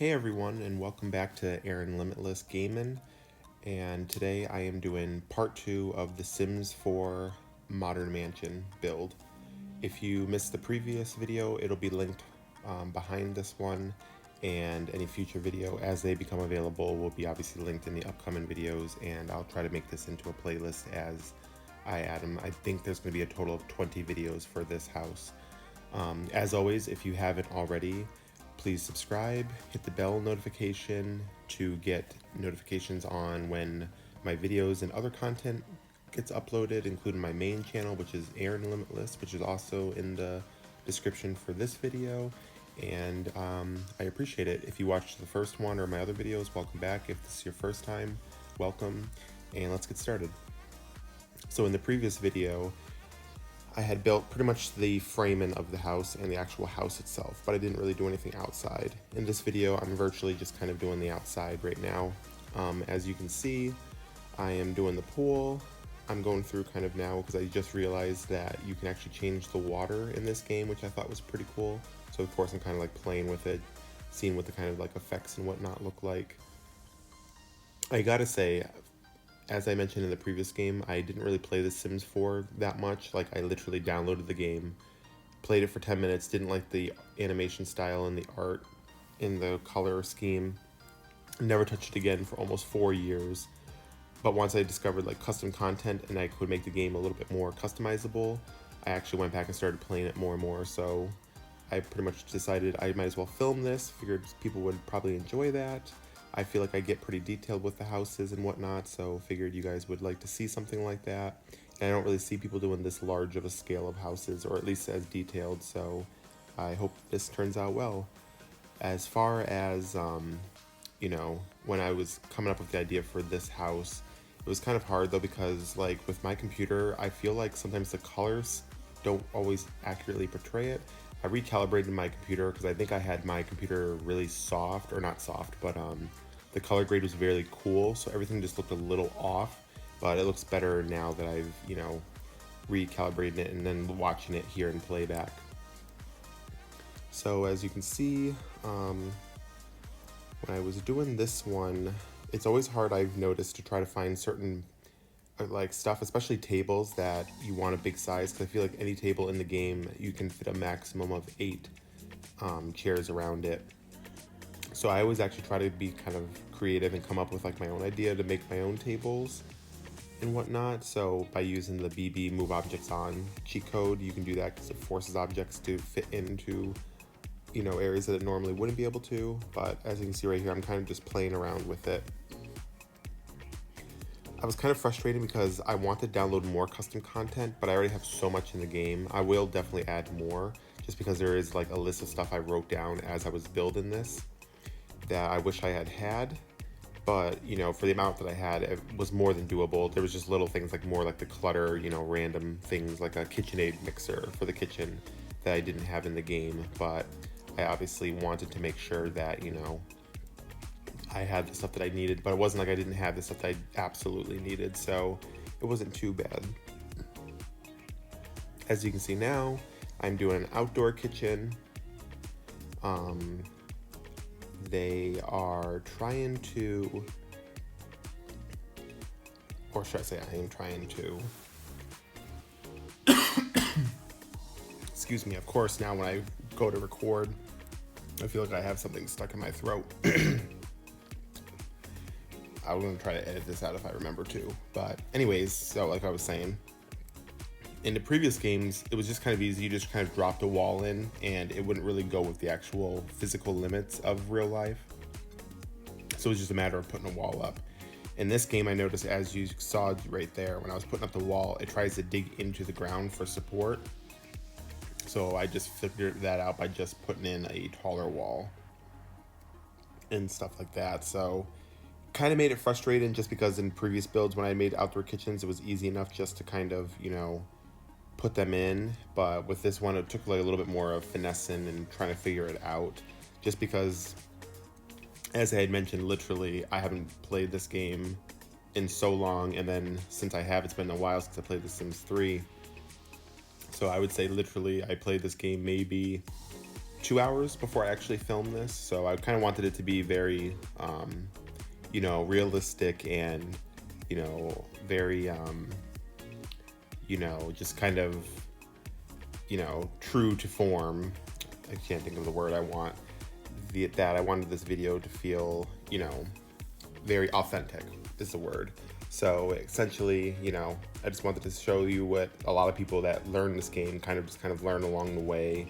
Hey everyone, and welcome back to Aaron Limitless Gaming. And today I am doing part 2 of the Sims 4 Modern Mansion build. If you missed the previous video, it'll be linked behind this one, and any future video as they become available will be obviously linked in the upcoming videos, and I'll try to make this into a playlist as I add them. I think there's going to be a total of 20 videos for this house. As always, if you haven't already, please subscribe, hit the bell notification to get notifications on when my videos and other content gets uploaded, including my main channel, which is Aaron Limitless, which is also in the description for this video. And I appreciate it. If you watched the first one or my other videos, welcome back. If this is your first time, welcome, and let's get started. So in the previous video, I had built pretty much the framing of the house and the actual house itself, but I didn't really do anything outside. In this video, I'm virtually just kind of doing the outside right now. As you can see, I am doing the pool. I'm going through kind of now because I just realized that you can actually change the water in this game, which I thought was pretty cool. So of course I'm kind of like playing with it, seeing what the kind of like effects and whatnot look like. I gotta say, as I mentioned in the previous game, I didn't really play The Sims 4 that much. Like, I literally downloaded the game, played it for 10 minutes, didn't like the animation style and the art in the color scheme, never touched it again for almost 4 years. But once I discovered like custom content and I could make the game a little bit more customizable, I actually went back and started playing it more and more. So I pretty much decided I might as well film this, figured people would probably enjoy that. I feel like I get pretty detailed with the houses and whatnot, so figured you guys would like to see something like that. And I don't really see people doing this large of a scale of houses, or at least as detailed, so I hope this turns out well. As far as, you know, when I was coming up with the idea for this house, it was kind of hard though, because like with my computer, I feel like sometimes the colors don't always accurately portray it. I recalibrated my computer because I think I had my computer really soft, or not soft, but the color grade was very cool, so everything just looked a little off, but it looks better now that I've, you know, recalibrated it and then watching it here in playback. So as you can see, when I was doing this one, it's always hard, I've noticed, to try to find certain like stuff, especially tables that you want a big size, because I feel like any table in the game you can fit a maximum of 8 chairs around it. So I always actually try to be kind of creative and come up with like my own idea to make my own tables and whatnot. So by using the BB move objects on cheat code, you can do that because it forces objects to fit into, you know, areas that it normally wouldn't be able to. But as you can see right here, I'm kind of just playing around with it. I was kind of frustrated because I want to download more custom content, but I already have so much in the game. I will definitely add more, just because there is like a list of stuff I wrote down as I was building this that I wish I had. But, you know, for the amount that I had, it was more than doable. There was just little things like more like the clutter, you know, random things like a KitchenAid mixer for the kitchen that I didn't have in the game. But I obviously wanted to make sure that, you know, I had the stuff that I needed, but it wasn't like I didn't have the stuff that I absolutely needed, so it wasn't too bad. As you can see now, I'm doing an outdoor kitchen. They are trying to, or should I say I am trying to, excuse me, of course now when I go to record, I feel like I have something stuck in my throat. I'm going to try to edit this out if I remember to. But anyways, so like I was saying, in the previous games, it was just kind of easy. You just kind of dropped a wall in and it wouldn't really go with the actual physical limits of real life. So it was just a matter of putting a wall up. In this game, I noticed, as you saw right there, when I was putting up the wall, it tries to dig into the ground for support. So I just figured that out by just putting in a taller wall and stuff like that. So kind of made it frustrating, just because in previous builds when I made outdoor kitchens, it was easy enough just to kind of, you know, put them in. But with this one, it took like a little bit more of finessing and trying to figure it out, just because, as I had mentioned, literally I haven't played this game in so long, and then since I have, it's been a while since I played The Sims 3. So I would say literally I played this game maybe 2 hours before I actually filmed this, so I kind of wanted it to be very, you know, realistic and, you know, very, you know, just kind of, you know, true to form. I can't think of the word I want. That I wanted this video to feel, you know, very authentic is the word. So essentially, you know, I just wanted to show you what a lot of people that learn this game kind of learn along the way.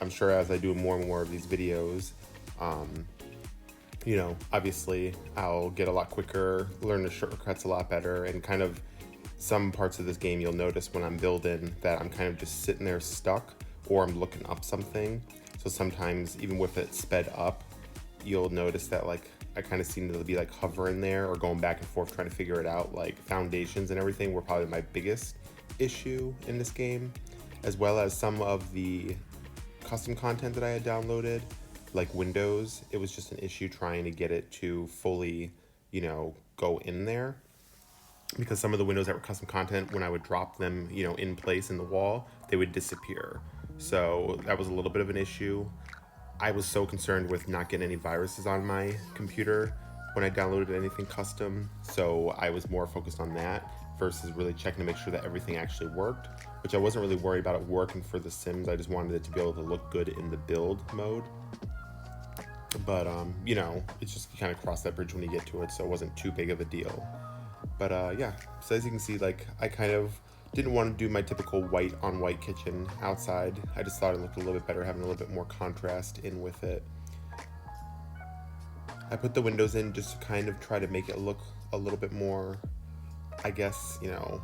I'm sure as I do more and more of these videos, you know, obviously I'll get a lot quicker, learn the shortcuts a lot better, and kind of some parts of this game you'll notice when I'm building that I'm kind of just sitting there stuck, or I'm looking up something. So sometimes even with it sped up, you'll notice that like I kind of seem to be like hovering there or going back and forth trying to figure it out. Like foundations and everything were probably my biggest issue in this game, as well as some of the custom content that I had downloaded, like Windows. It was just an issue trying to get it to fully, you know, go in there, because some of the windows that were custom content, when I would drop them, you know, in place in the wall, they would disappear. So that was a little bit of an issue. I was so concerned with not getting any viruses on my computer when I downloaded anything custom, so I was more focused on that versus really checking to make sure that everything actually worked, which I wasn't really worried about it working for The Sims. I just wanted it to be able to look good in the build mode. But, you know, it's just you kind of cross that bridge when you get to it, so it wasn't too big of a deal. But yeah, so as you can see, like I kind of didn't want to do my typical white on white kitchen outside. I just thought it looked a little bit better having a little bit more contrast in with it. I put the windows in just to kind of try to make it look a little bit more, I guess, you know,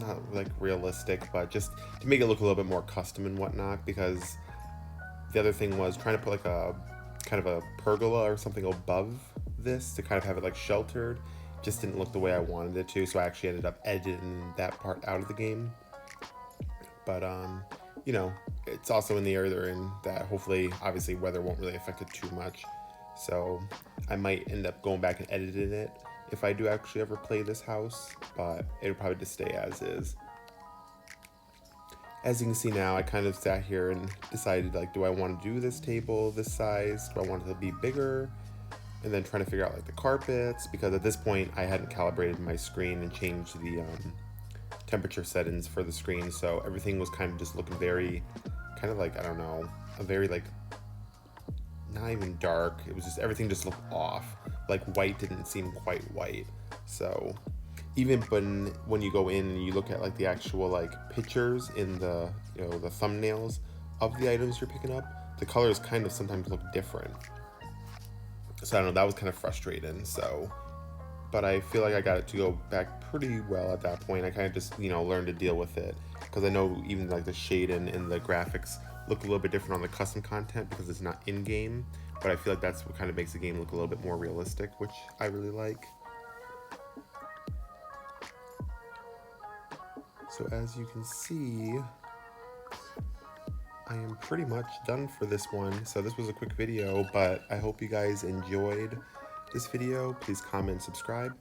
not like realistic, but just to make it look a little bit more custom and whatnot, because the other thing was trying to put like a kind of a pergola or something above this to kind of have it like sheltered. Just didn't look the way I wanted it to, so I actually ended up editing that part out of the game. But you know, it's also in the area they're in that hopefully, obviously, weather won't really affect it too much. So I might end up going back and editing it if I do actually ever play this house, but it'll probably just stay as is. As you can see now, I kind of sat here and decided, like, do I want to do this table this size? Do I want it to be bigger? And then trying to figure out like the carpets, because at this point I hadn't calibrated my screen and changed the temperature settings for the screen, so everything was kind of just looking very kind of like, I don't know, a very like not even dark. It was just everything just looked off. Like white didn't seem quite white. So even when you go in and you look at like the actual like pictures in the, you know, the thumbnails of the items you're picking up, the colors kind of sometimes look different. So I don't know, that was kind of frustrating. So, but I feel like I got it to go back pretty well at that point. I kind of just, you know, learned to deal with it, because I know even like the shading and the graphics look a little bit different on the custom content because it's not in-game, but I feel like that's what kind of makes the game look a little bit more realistic, which I really like. So as you can see, I am pretty much done for this one. So this was a quick video, but I hope you guys enjoyed this video. Please comment, subscribe.